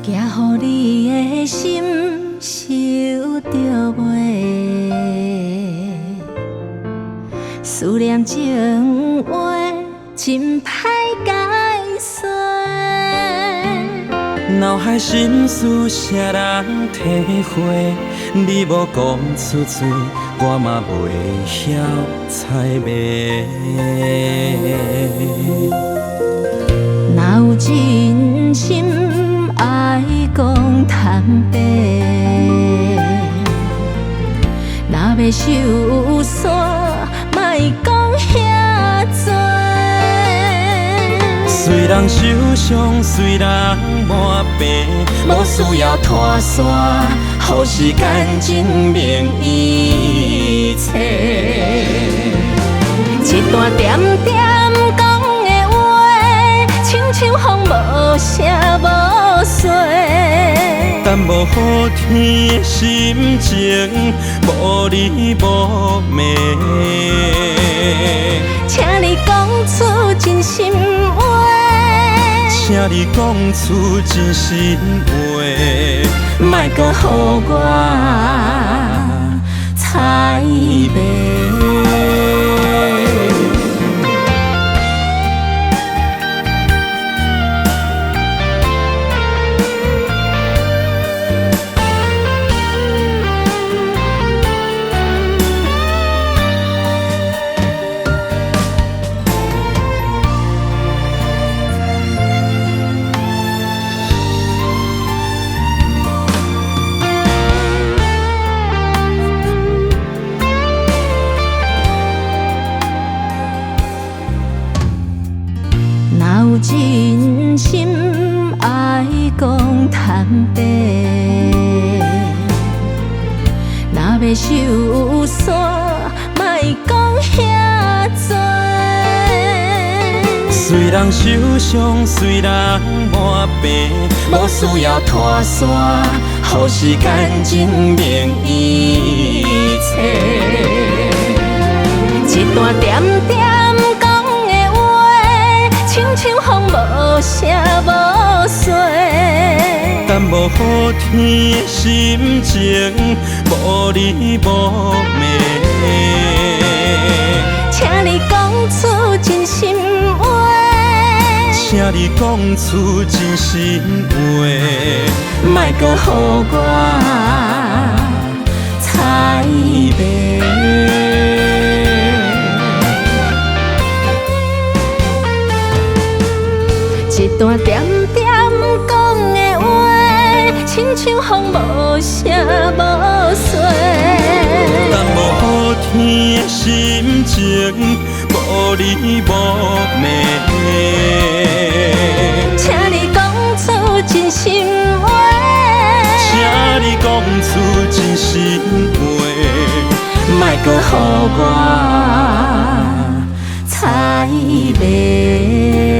寄予你的心收着袂，思念情话真歹解释。脑海心事谁人体会？你无讲出嘴，我嘛袂晓猜谜。若有真心爱讲坦白，若要受伤，莫讲遐多。虽人受伤，虽人满病，无需要拖线，予时间证明一切。一段点点讲的话，亲像风无声无息。但无雨天的心情，无你无眠。请你讲出真心话，请你讲出真心话，莫搁予我猜谜。若有真心爱讲坦白，若要受伤，莫讲遐多。虽人受伤，虽人满病，无需要拖线，予时间证明一切。一段点点讲的话，亲像风无声无息。但无雨天的心情，无你无眠。请你讲出真心话，请你讲出真心话，莫搁予我猜谜。一段点点讲的话，亲像风无声无息。但无雨天的心情，无你无眠。请你讲出真心话，请你讲出真心话，莫搁予我猜谜。